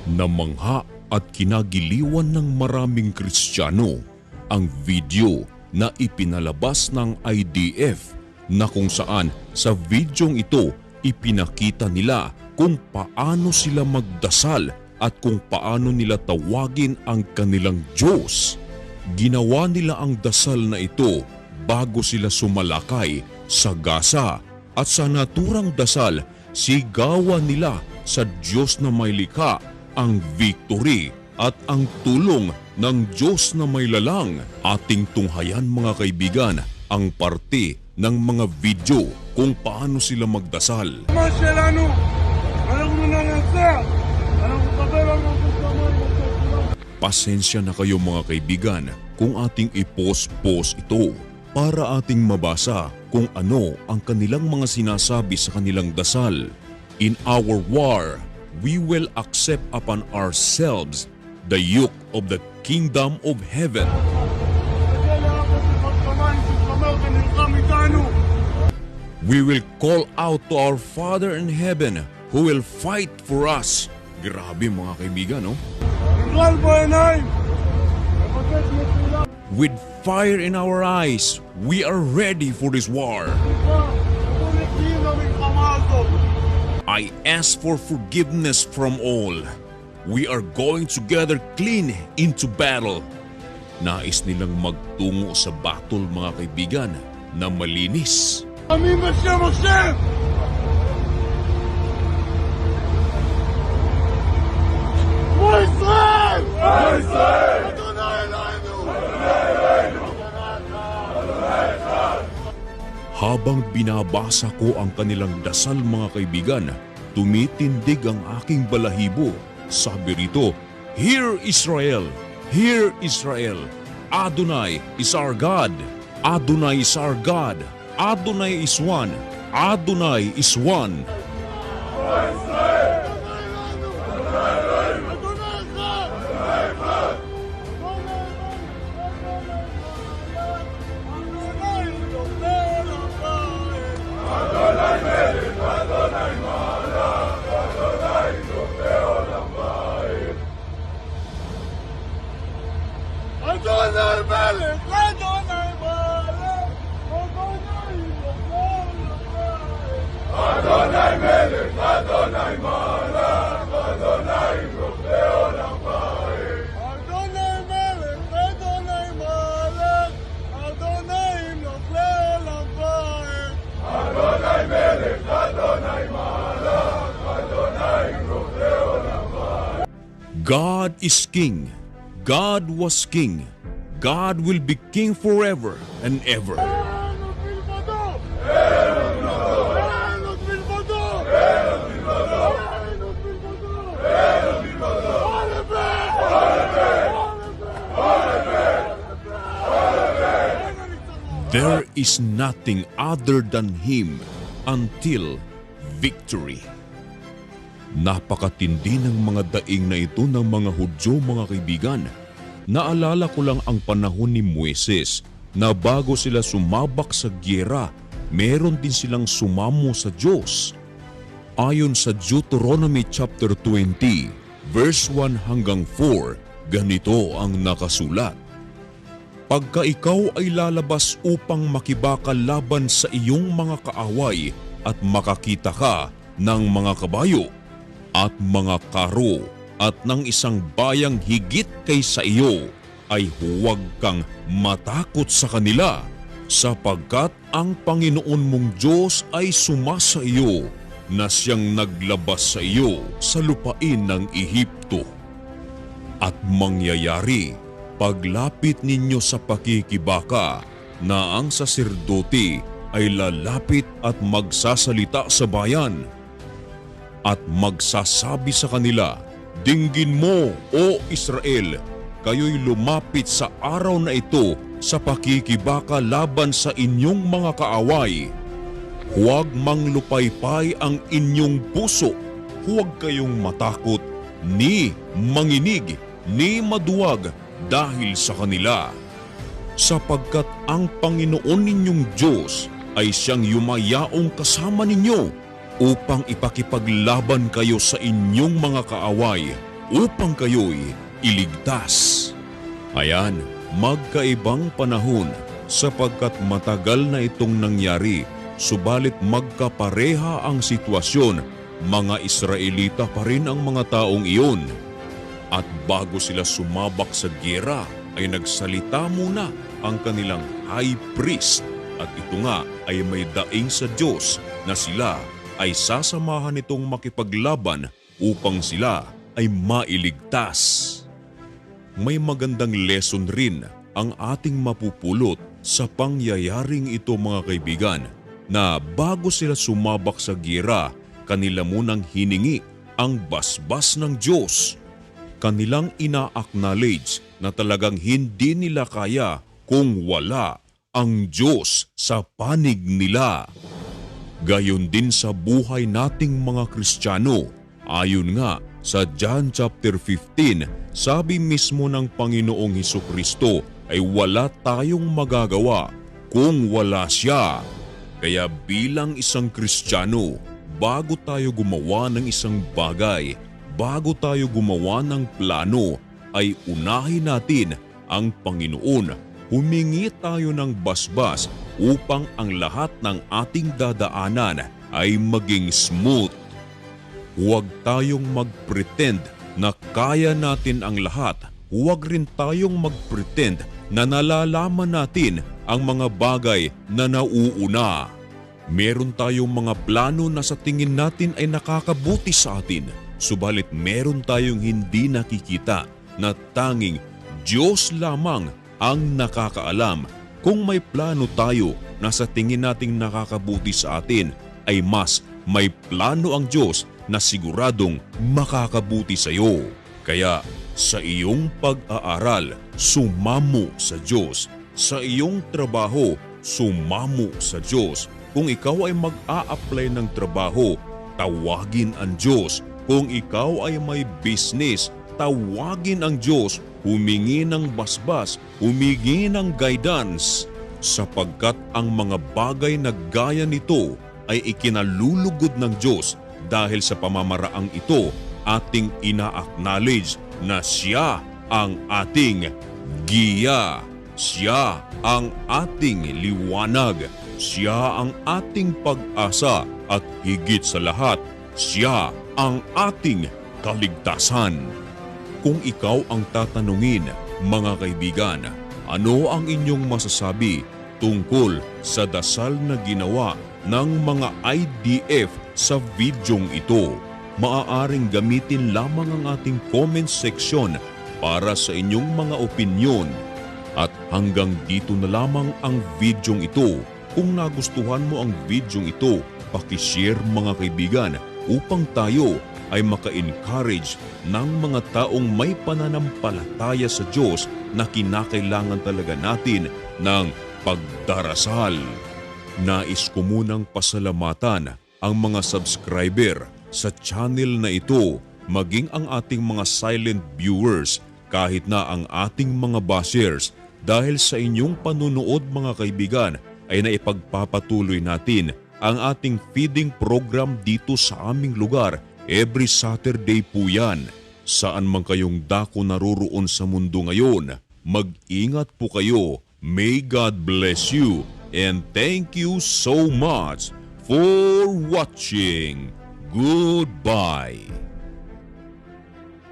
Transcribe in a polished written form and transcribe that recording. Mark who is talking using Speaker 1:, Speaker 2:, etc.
Speaker 1: Namangha at kinagiliwan ng maraming Kristiyano ang video na ipinalabas ng IDF na kung saan sa videong ito ipinakita nila kung paano sila magdasal at kung paano nila tawagin ang kanilang Diyos. Ginawa nila ang dasal na ito bago sila sumalakay sa Gaza at sa naturang dasal sigawan nila sa Diyos na may likha ang victory at ang tulong ng Diyos na may lalang. Ating tunghayan mga kaibigan ang parte ng mga video kung paano sila magdasal. Pasensya na kayo mga kaibigan kung ating i-pause ito para ating mabasa kung ano ang kanilang mga sinasabi sa kanilang dasal. In our war, we will accept upon ourselves the yoke of the kingdom of heaven. We will call out to our Father in heaven who will fight for us. Grabe mga kaibigan, no? With fire in our eyes, we are ready for this war. I ask for forgiveness from all. We are going together clean into battle. Nais nilang magtungo sa battle mga kaibigan na malinis.
Speaker 2: Amin Hashem Hashem! Israel! Israel!
Speaker 1: Habang binabasa ko ang kanilang dasal mga kaibigan, tumitindig ang aking balahibo. Sabi rito, Hear Israel! Hear Israel! Adonai is our God! Adonai is our God! Adonai is one! Adonai is one! God is King. God was King. God will be King forever and ever. There is nothing other than Him until victory. Napakatindi ng mga daing na ito ng mga Hudyo mga kaibigan. Naalala ko lang ang panahon ni Moises na bago sila sumabak sa gyera, meron din silang sumamo sa Diyos. Ayon sa Deuteronomy chapter 20, verse 1 hanggang 4, ganito ang nakasulat. Pagka ikaw ay lalabas upang makibaka laban sa iyong mga kaaway at makakita ka ng mga kabayo at mga karo at ng isang bayang higit kaysa iyo, ay huwag kang matakot sa kanila, sapagkat ang Panginoon mong Diyos ay sumasa iyo na siyang naglabas sa iyo sa lupain ng Ehipto. At mangyayari, paglapit ninyo sa pakikibaka, na ang saserdote ay lalapit at magsasalita sa bayan at magsasabi sa kanila, Dinggin mo, O Israel, kayo'y lumapit sa araw na ito sa pakikibaka laban sa inyong mga kaaway. Huwag manglupaypay ang inyong puso, huwag kayong matakot, ni manginig, ni maduwag dahil sa kanila. Sapagkat ang Panginoon ninyong Diyos ay siyang yumayaong kasama ninyo upang ipakipaglaban kayo sa inyong mga kaaway upang kayo'y iligtas. Ayan, magkaibang panahon sapagkat matagal na itong nangyari, subalit magkapareha ang sitwasyon. Mga Israelita pa rin ang mga taong iyon. At bago sila sumabak sa giyera ay nagsalita muna ang kanilang high priest at ito nga ay may daing sa Diyos na sila ay sasamahan nitong makipaglaban upang sila ay mailigtas. May magandang lesson rin ang ating mapupulot sa pangyayaring ito mga kaibigan na bago sila sumabak sa giyera, kanila munang hiningi ang basbas ng Diyos. Kanilang ina-acknowledge na talagang hindi nila kaya kung wala ang Diyos sa panig nila. Gayon din sa buhay nating mga Kristiyano. Ayon nga sa John chapter 15, sabi mismo ng Panginoong Hesukristo ay wala tayong magagawa kung wala siya. Kaya bilang isang Kristiyano, bago tayo gumawa ng isang bagay, bago tayo gumawa ng plano, ay unahin natin ang Panginoon. Humingi tayo ng basbas upang ang lahat ng ating dadaanan ay maging smooth. Huwag tayong mag-pretend na kaya natin ang lahat. Huwag rin tayong mag-pretend na nalalaman natin ang mga bagay na nauuna. Meron tayong mga plano na sa tingin natin ay nakakabuti sa atin, subalit meron tayong hindi nakikita na tanging Diyos lamang ang nakakaalam. Kung may plano tayo na sa tingin nating nakakabuti sa atin, ay mas may plano ang Diyos na siguradong makakabuti sa iyo. Kaya sa iyong pag-aaral, sumamo sa Diyos. Sa iyong trabaho, sumamo sa Diyos. Kung ikaw ay mag-a-apply ng trabaho, tawagin ang Diyos. Kung ikaw ay may business, tawagin ang Diyos. Humingi ng basbas, humingi ng guidance. Sapagkat ang mga bagay na gaya nito ay ikinalulugod ng Diyos dahil sa pamamaraang ito ating ina-acknowledge na Siya ang ating giya. Siya ang ating liwanag. Siya ang ating pag-asa at higit sa lahat, Siya ang ating kaligtasan. Kung ikaw ang tatanungin, mga kaibigan, ano ang inyong masasabi tungkol sa dasal na ginawa ng mga IDF sa videong ito? Maaaring gamitin lamang ang ating comment section para sa inyong mga opinyon. At hanggang dito na lamang ang videong ito. Kung nagustuhan mo ang videong ito, pakishare mga kaibigan upang tayo ay maka-encourage ng mga taong may pananampalataya sa Diyos na kinakailangan talaga natin ng pagdarasal. Nais ko munang pasalamatan ang mga subscriber sa channel na ito, maging ang ating mga silent viewers, kahit na ang ating mga bashers. Dahil sa inyong panunood mga kaibigan, ay naipagpapatuloy natin ang ating feeding program dito sa aming lugar. Every Saturday po yan. Saan man kayong dako naroroon sa mundo ngayon, mag-ingat po kayo. May God bless you and thank you so much for watching. Goodbye.